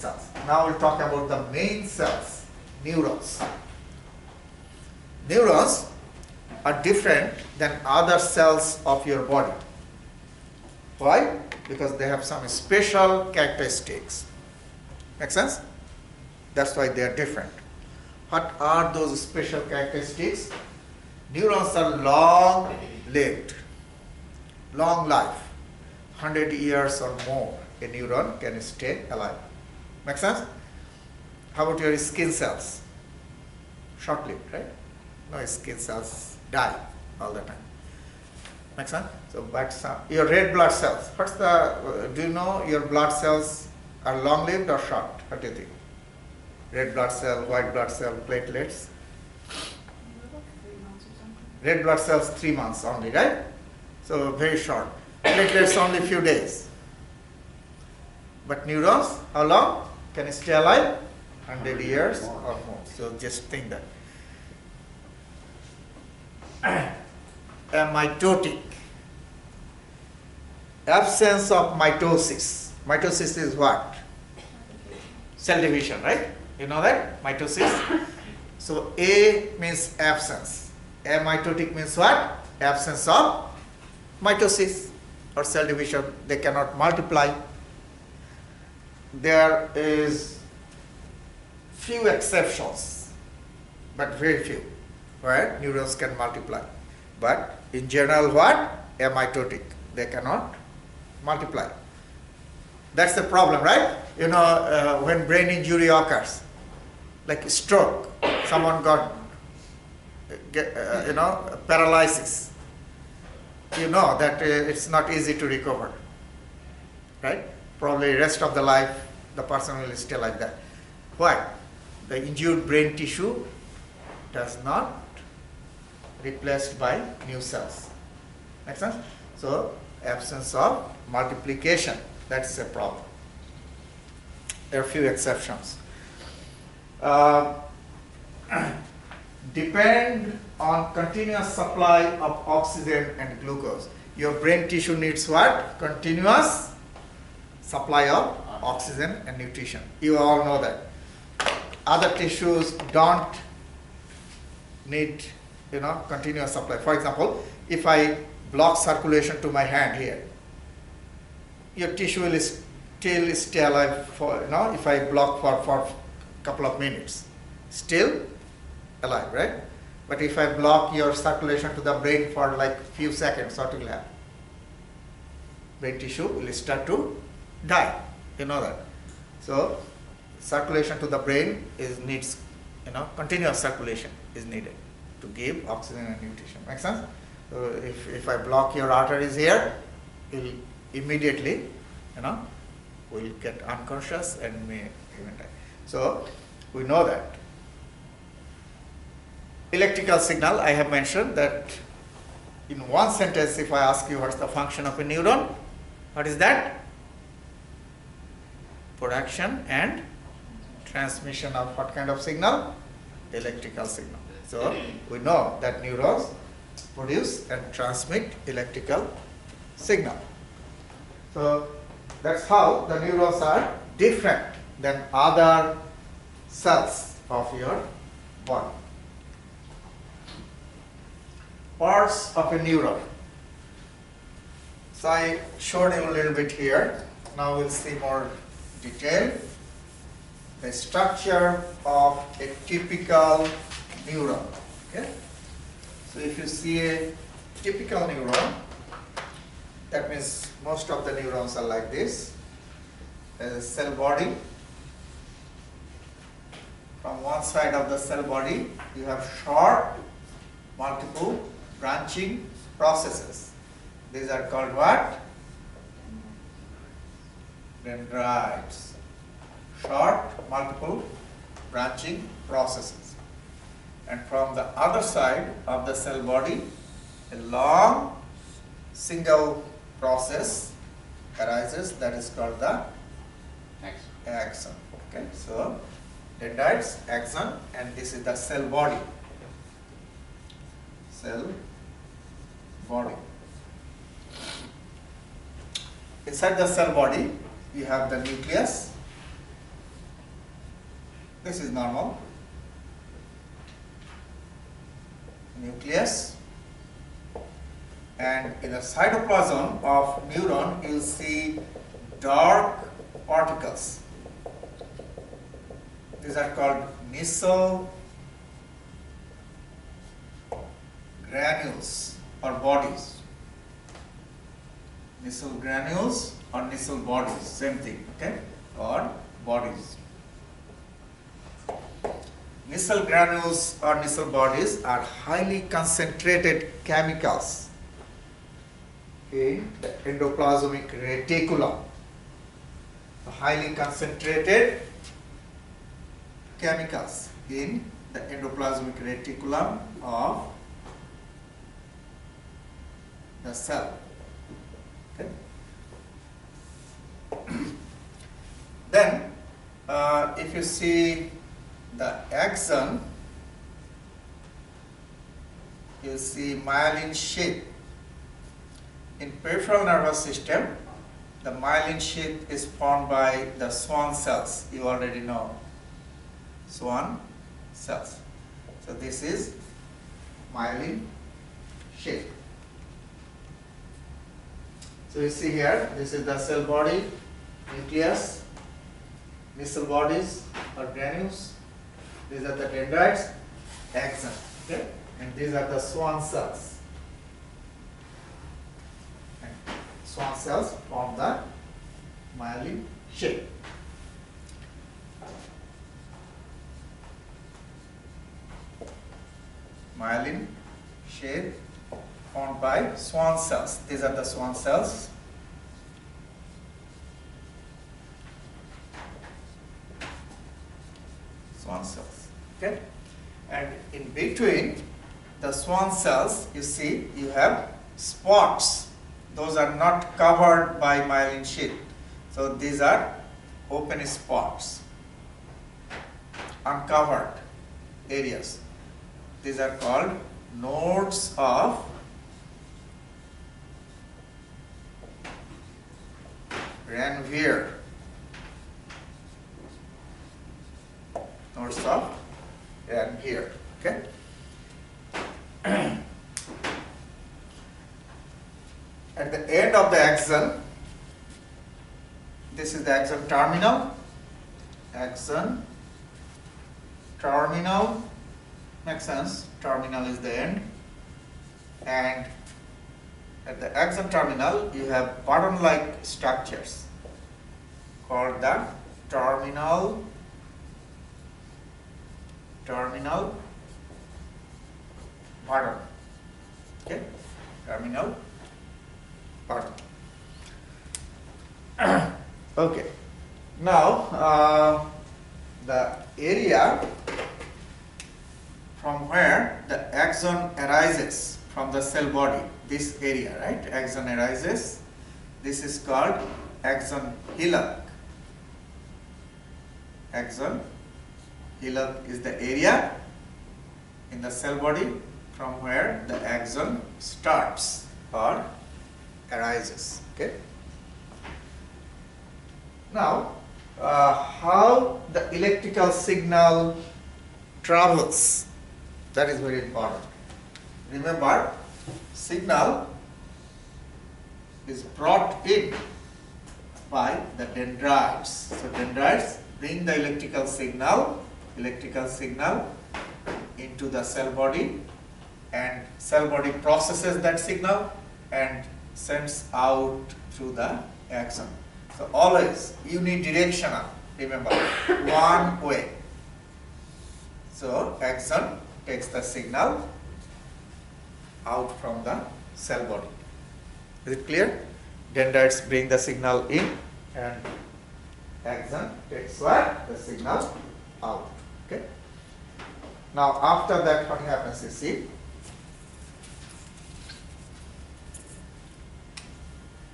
cells. Now we'll talk about the main cells, neurons. Neurons are different than other cells of your body. Why? Because they have some special characteristics. Make sense? That's why they are different. What are those special characteristics? Neurons are long-lived, long life, 100 years or more. A neuron can stay alive. Make sense? How about your skin cells? Short-lived, right? No, skin cells die all the time. Make sense? So, but your red blood cells. What's the? Do you know your blood cells are long-lived or short? What do you think? Red blood cell, white blood cell, platelets. Red blood cells 3 months only, right? So very short. Platelets only few days. But neurons, how long? Can it stay alive? 100 years or more. So just think that. Mitotic. Absence of mitosis. Mitosis is what? Cell division, right? You know that? Mitosis. So A means absence. Amitotic means what? Absence of mitosis or cell division. They cannot multiply. There is few exceptions, but very few, where neurons can multiply. But in general, what? Amitotic. They cannot multiply. That's the problem, right? You know, when brain injury occurs, like stroke, someone got, paralysis. You know that it's not easy to recover, right? Probably rest of the life, the person will stay like that. Why? The injured brain tissue does not replaced by new cells. Make sense? So, absence of multiplication, that's a problem. There are few exceptions. Depend on continuous supply of oxygen and glucose. Your brain tissue needs what? Continuous supply of oxygen and nutrition. You all know that. Other tissues don't need, continuous supply. For example, if I block circulation to my hand here, your tissue will still stay alive for, if I block for a couple of minutes, still alive, right? But if I block your circulation to the brain for like few seconds, what will happen? Brain tissue will start to die. You know that. So circulation to the brain needs, continuous circulation is needed to give oxygen and nutrition. Make sense? So if I block your arteries here, you'll immediately, will get unconscious and may even die. So we know that. Electrical signal, I have mentioned that in one sentence, if I ask you what's the function of a neuron, what is that? Production and transmission of what kind of signal? Electrical signal. So we know that neurons produce and transmit electrical signal. So that's how the neurons are different than other cells of your body. Parts of a neuron. So I showed you a little bit here. Now we'll see more detail. The structure of a typical neuron. Okay? So if you see a typical neuron, that means most of the neurons are like this. There is a cell body. From one side of the cell body, you have short, multiple branching processes. These are called what? Dendrites. Short, multiple branching processes. And from the other side of the cell body, a long single process arises that is called the axon. Okay, so dendrites, axon, and this is the cell body. Cell body. Inside the cell body, you have the nucleus, This is normal nucleus, and in the cytoplasm of neuron you will see dark particles. These are called Nissl granules or bodies. Nissl granules or Nissl bodies, same thing, okay, or bodies. Nissl granules or Nissl bodies are highly concentrated chemicals in the endoplasmic reticulum. Highly concentrated chemicals in the endoplasmic reticulum of the cell. Okay. Then, if you see the axon, you see myelin sheath. In peripheral nervous system, the myelin sheath is formed by the Schwann cells. You already know Schwann cells. So this is myelin sheath. So you see here, this is the cell body, nucleus, Nissl bodies or granules. These are the dendrites, axon, okay? And these are the Schwann cells. And Schwann cells form the myelin sheath. Myelin sheath formed by Schwann cells. These are the Schwann cells. Schwann cells. Okay? And in between the Schwann cells, you see, you have spots. Those are not covered by myelin sheath. So these are open spots, uncovered areas. These are called nodes of Ranvier. Nodes of Ranvier. Okay. At the end of the axon, this is the axon terminal. Axon terminal, makes sense. Terminal is the end, and at the axon terminal you have button-like structures called the terminal button. Okay, terminal button. Okay, now the area from where the axon arises from the cell body, this area, right? Axon arises. This is called Axon Hillock. Axon Hillock is the area in the cell body from where the axon starts or arises. Okay. Now, how the electrical signal travels, that is very important. Remember, signal is brought in by the dendrites. So dendrites bring the electrical signal into the cell body, and cell body processes that signal and sends out through the axon. So always unidirectional, remember, one way. So axon takes the signal out from the cell body. Is it clear? Dendrites bring the signal in and axon takes what? The signal out. Okay. Now after that, what happens? You see,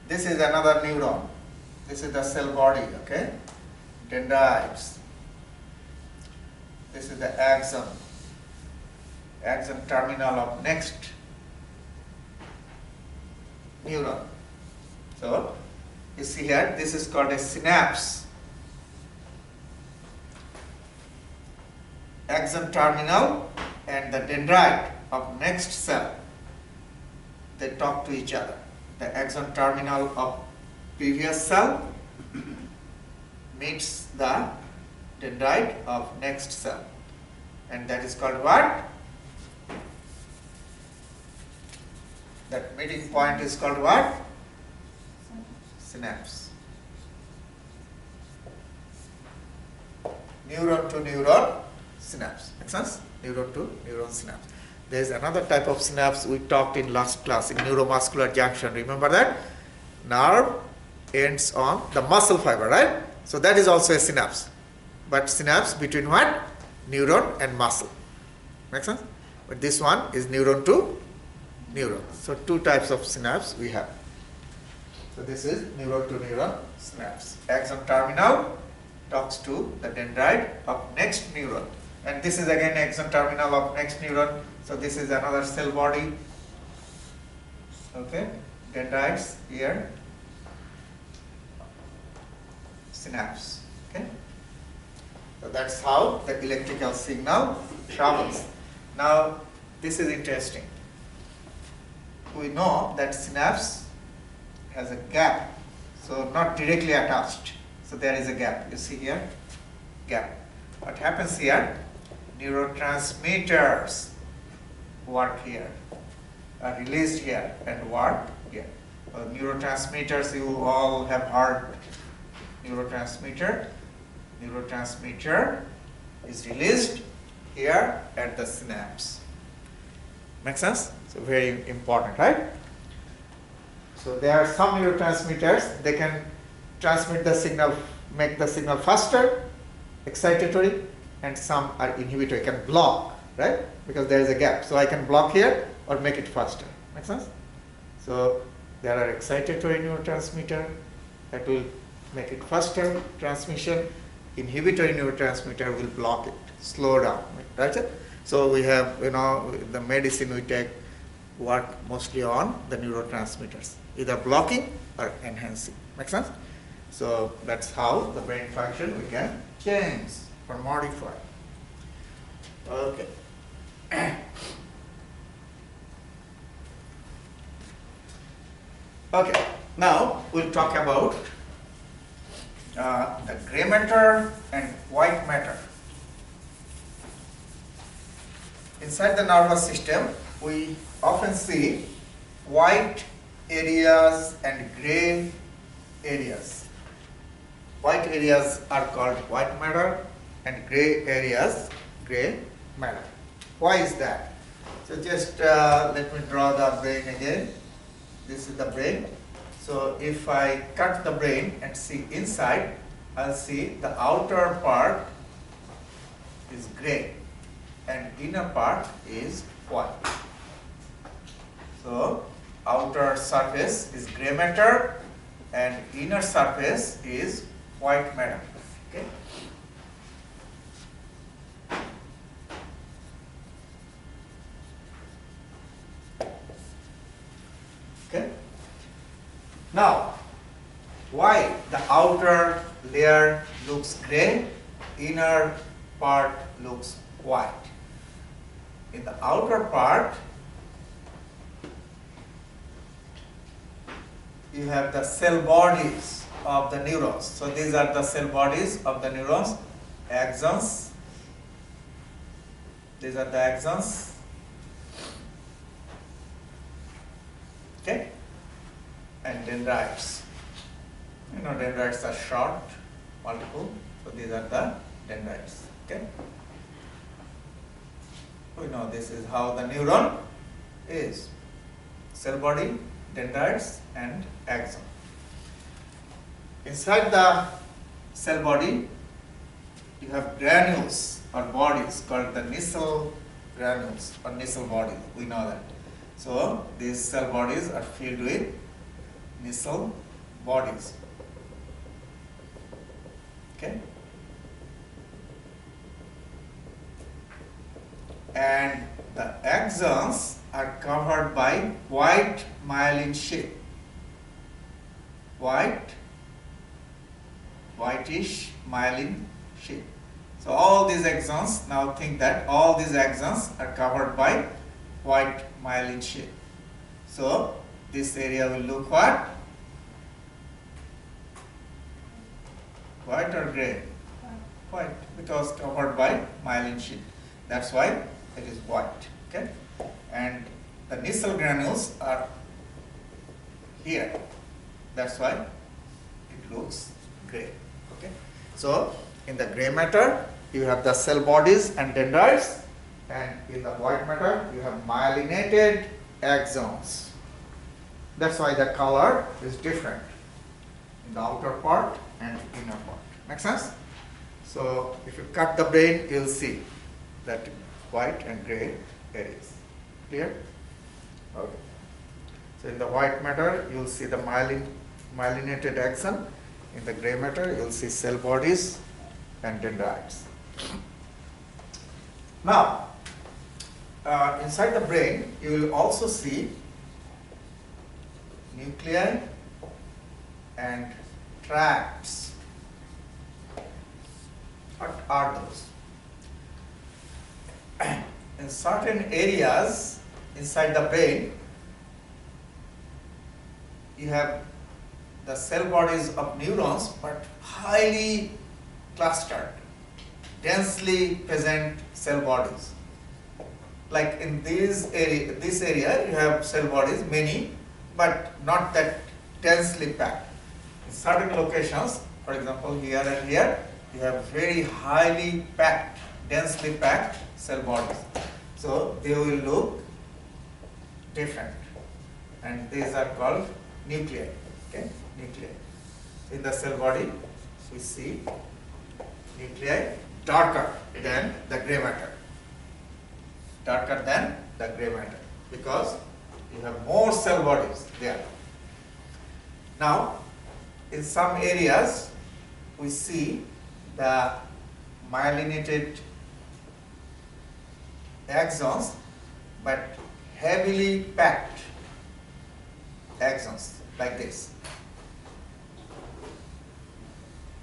this is another neuron. This is the cell body. Okay, dendrites. This is the axon. Axon terminal of next neuron. So you see here, this is called a synapse. axon terminal and the dendrite of next cell, they talk to each other. The axon terminal of previous cell meets the dendrite of next cell, and that is called what? That meeting point is called what? Synapse. Neuron to neuron synapse. Makes sense? Neuron to neuron synapse. There is another type of synapse we talked in last class, in neuromuscular junction. Remember that? Nerve ends on the muscle fiber, right? So that is also a synapse. But synapse between what? Neuron and muscle. Make sense? But this one is neuron to neuron. So two types of synapse we have. So this is neuron to neuron synapse. Axon terminal talks to the dendrite of next neuron. And this is again axon terminal of next neuron. So this is another cell body. Okay, dendrites here. Synapse. Okay. So that's how the electrical signal travels. Now this is interesting. We know that synapse has a gap, so not directly attached. So there is a gap. You see here, gap. What happens here? Neurotransmitters work here, are released here and work here. Neurotransmitters, you all have heard neurotransmitter. Neurotransmitter is released here at the synapse. Make sense? So very important, right? So there are some neurotransmitters, they can transmit the signal, make the signal faster, excitatory, and some are inhibitory, can block, right? Because there is a gap. So I can block here or make it faster. Make sense? So there are excitatory neurotransmitter that will make it faster transmission. Inhibitory neurotransmitter will block it, slow down, right? So we have, the medicine we take work mostly on the neurotransmitters, either blocking or enhancing. Make sense? So that's how the brain function we can change or modify. Okay. Okay, now we'll talk about the gray matter and white matter. Inside the nervous system, we often see white areas and gray areas. White areas are called white matter and gray areas, gray matter. Why is that? So just let me draw the brain again. This is the brain. So if I cut the brain and see inside, I'll see the outer part is gray and inner part is white. So outer surface is gray matter and inner surface is white matter. Okay. Okay. Now, why the outer layer looks gray, inner part looks white? In the outer part, you have the cell bodies of the neurons. So these are the cell bodies of the neurons, axons. These are the axons. Okay, and dendrites. Dendrites are short, multiple. So these are the dendrites. Okay. We know this is how the neuron is: cell body, dendrites, and axon. Inside the cell body, you have granules or bodies called the Nissl granules or Nissl bodies. We know that. So these cell bodies are filled with Nissl bodies. Okay. And the axons are covered by white myelin sheath. Whitish myelin sheath. So all these axons, now think that all these axons are covered by white myelin sheath. So this area will look what? White or gray? White, because covered by myelin sheath. That's why it is white. Okay, and the nisl granules are here. That's why it looks gray. Okay, so in the gray matter you have the cell bodies and dendrites, and in the white matter you have myelinated axons. That's why the color is different in the outer part and inner part. Make sense? So if you cut the brain, you'll see that white and gray areas. Clear? Okay. So in the white matter, you'll see the myelinated axon. In the gray matter, you'll see cell bodies and dendrites. Now, inside the brain, you will also see nuclei and tracts. What are those? In certain areas inside the brain, you have the cell bodies of neurons, but highly clustered, densely present cell bodies. Like in this area, you have cell bodies, many, but not that densely packed. In certain locations, for example, here and here, you have very highly packed, densely packed cell bodies. So they will look different, and these are called nuclei. Okay, nuclei. In the cell body, we see nuclei darker than the gray matter. Darker than the gray matter, because you have more cell bodies there. Now, in some areas, we see the myelinated axons, but heavily packed axons like this.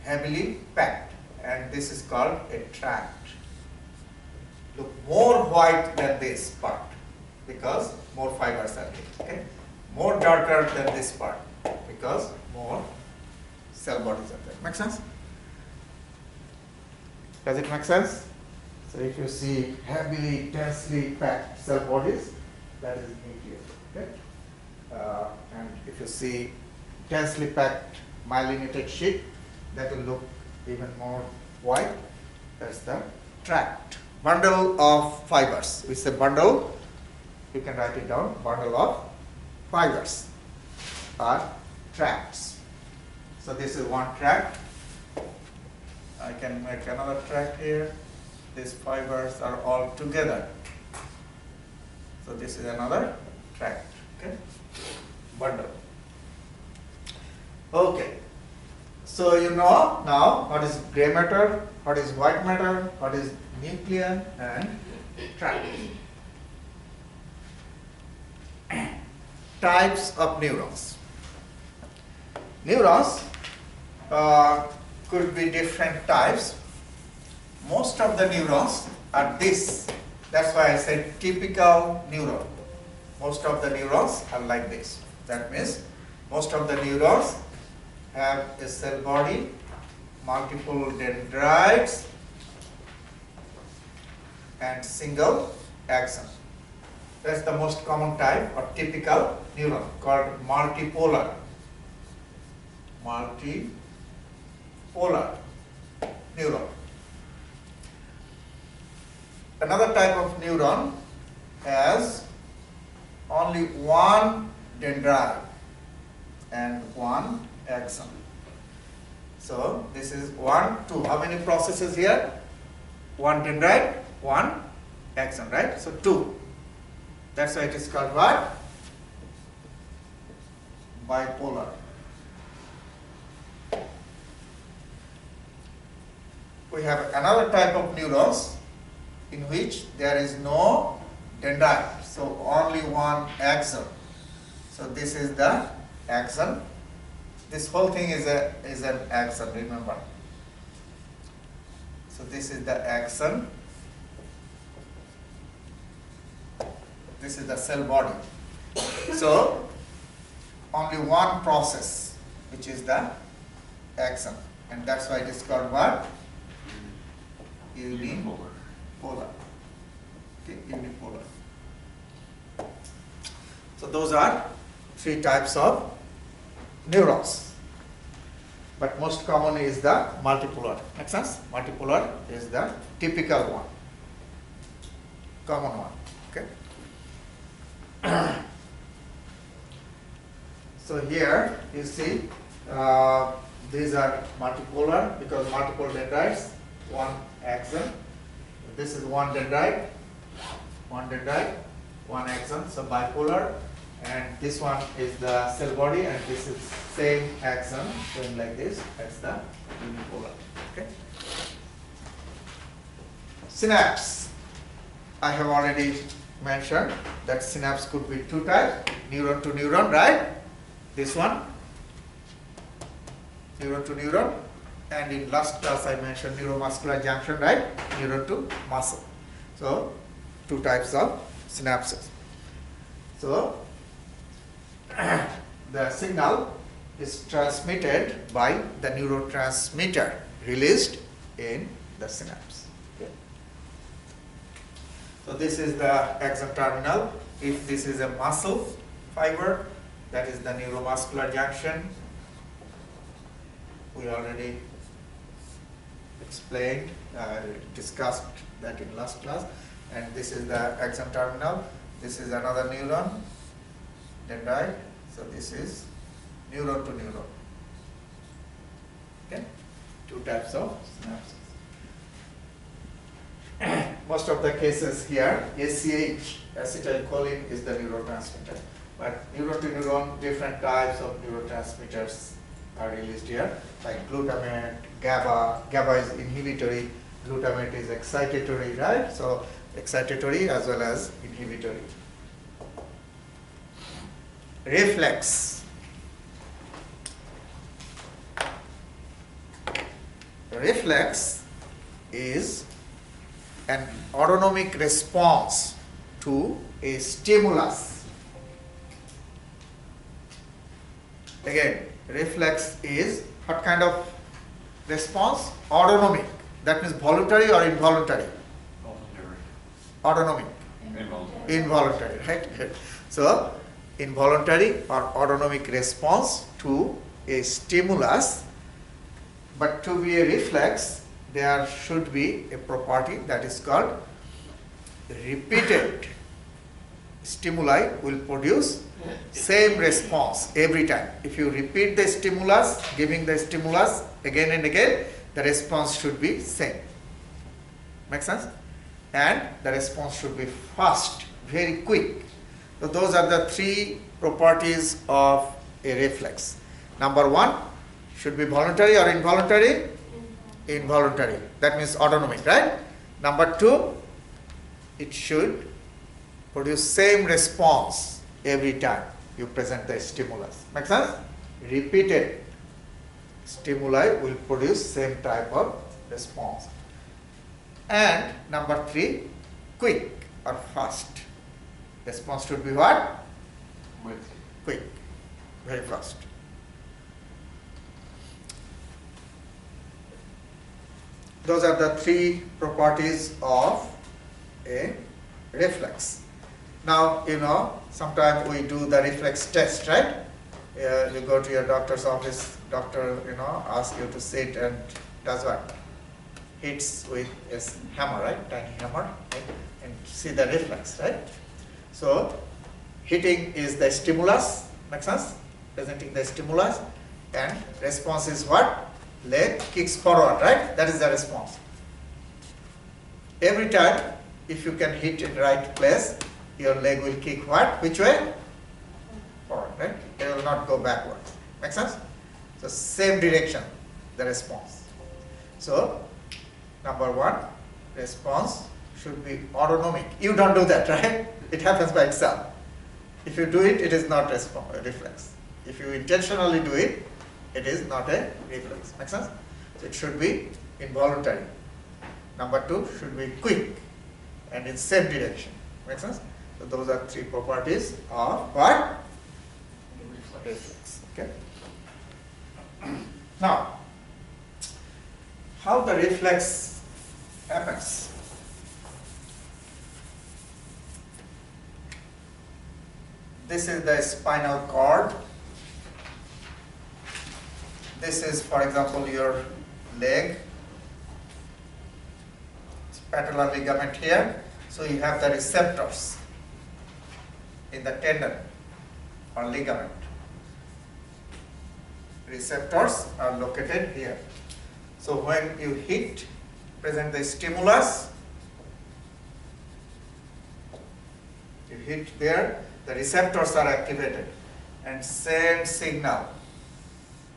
Heavily packed, and this is called a tract. Look more white than this part, because more fibers are there. Okay? More darker than this part, because more cell bodies are there. Make sense? Does it make sense? So if you see heavily, densely packed cell bodies, that is nucleus. Okay? And if you see densely packed myelinated sheath, that will look even more white. That's the tract. Bundle of fibers. We say bundle, you can write it down, bundle of fibers are tracts. So this is one tract. I can make another tract here. These fibers are all together. So this is another tract. Okay, bundle. Okay. So you know now what is gray matter, what is white matter, what is nucleus and tract. Types of neurons. Neurons could be different types. Most of the neurons are this. That's why I said typical neuron. Most of the neurons are like this. That means most of the neurons have a cell body, multiple dendrites, and single axon. That's the most common type or typical neuron, called multipolar. Multipolar neuron. Another type of neuron has only one dendrite and one axon. So this is 1, 2. How many processes here? One dendrite, one axon, right? So 2. That's why it is called what? Bipolar. We have another type of neurons in which there is no dendrite, so only one axon. So this is the axon. This whole thing is an axon, remember. So this is the axon. This is the cell body. So only one process, which is the axon, and that's why it is called what? Unipolar. Okay, unipolar. So those are three types of neurons. But most common is the multipolar. Make sense? Multipolar is the typical one, common one. Okay. So here you see these are multipolar because multiple dendrites, one axon. This is one dendrite, one axon. So bipolar, and this one is the cell body, and this is same axon going like this. That's the unipolar. Okay. Synapse. I have already mentioned that synapse could be two types, neuron to neuron, right? This one, neuron to neuron, and in last class I mentioned neuromuscular junction, right? Neuron to muscle. So two types of synapses. So the signal is transmitted by the neurotransmitter released in the synapse. Okay. So this is the axon terminal. If this is a muscle fiber, that is the neuromuscular junction. We already explained, discussed that in last class. And this is the axon terminal. This is another neuron, dendrite. So this is neuron to neuron. Okay, two types of synapses. Most of the cases here, ACH, acetylcholine, is the neurotransmitter. But neuron to neuron, different types of neurotransmitters are released here, like glutamate, GABA. GABA is inhibitory, glutamate is excitatory, right? So excitatory as well as inhibitory. Reflex. Reflex is an autonomic response to a stimulus. Again, reflex is what kind of response? Autonomic. That means voluntary or involuntary? Voluntary. Autonomic. Involuntary, right? So, involuntary or autonomic response to a stimulus. But to be a reflex, there should be a property that is called repeated stimuli will produce same response every time. If you repeat the stimulus, giving the stimulus again and again, the response should be same. Make sense? And the response should be fast, very quick. So those are the three properties of a reflex. Number one, should be voluntary or involuntary? Involuntary. That means autonomic, right? Number two, it should produce same response every time you present the stimulus. Make sense? Repeated stimuli will produce same type of response. And number three, quick or fast. Response should be what? Quick, very fast. Those are the three properties of a reflex. Now, you know, sometimes we do the reflex test, right? You go to your doctor's office, doctor, you know, asks you to sit and does what? Hits with a hammer, right? Tiny hammer, right? And see the reflex, right? So, hitting is the stimulus, makes sense? Presenting the stimulus, and response is what? Leg kicks forward, right? That is the response. Every time, if you can hit in right place, your leg will kick what? Which way? Forward, right? It will not go backwards. Make sense? So same direction, the response. So number one, response should be autonomic. You don't do that, right? It happens by itself. If you do it, it is not a reflex. If you intentionally do it, it is not a reflex. Make sense? So it should be involuntary. Number 2 should be quick and in same direction. Make sense? So those are 3 properties of what? Reflex. Okay. Now, how the reflex happens? This is the spinal cord. This is, for example, your leg. It's patellar ligament here. So you have the receptors in the tendon or ligament. Receptors are located here. So when you hit, present the stimulus, you hit there, the receptors are activated and send signal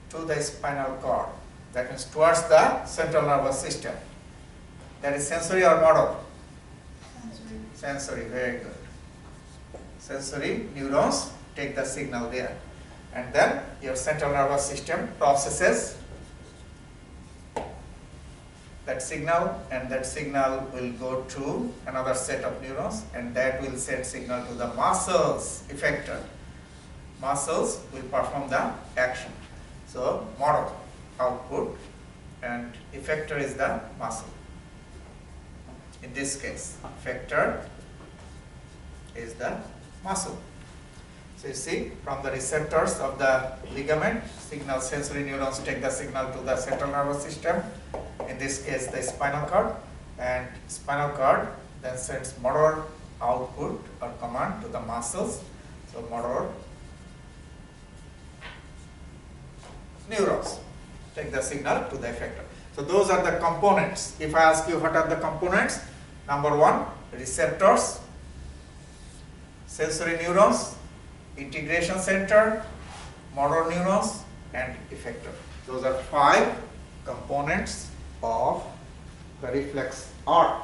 to the spinal cord. That means towards the central nervous system. That is sensory or motor? Sensory, very good. Sensory neurons take the signal there. And then your central nervous system processes that signal, and that signal will go to another set of neurons, and that will send signal to the muscles effector. Muscles will perform the action. So motor output and effector is the muscle. In this case, effector is the muscle. So you see, from the receptors of the ligament, signal sensory neurons take the signal to the central nervous system, in this case the spinal cord, and spinal cord then sends motor output or command to the muscles. So motor neurons take the signal to the effector. So those are the components. If I ask you what are the components, number 1, receptors, sensory neurons, integration center, motor neurons, and effector. Those are 5 components of the reflex arc.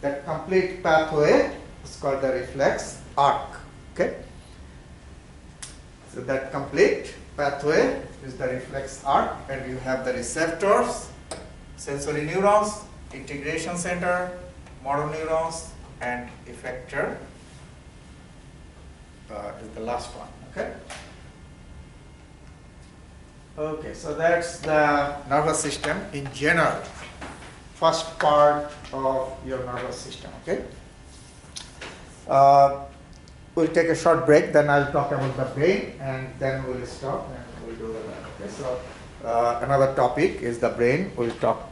That complete pathway is called the reflex arc. Okay. So that complete pathway is the reflex arc, and you have the receptors, sensory neurons, integration center, motor neurons, and effector is the last one. Okay. Okay, so that's the nervous system in general. First part of your nervous system. Okay. We'll take a short break, then I'll talk about the brain, and then we'll stop and we'll do the lab. Okay. So another topic is the brain. We'll talk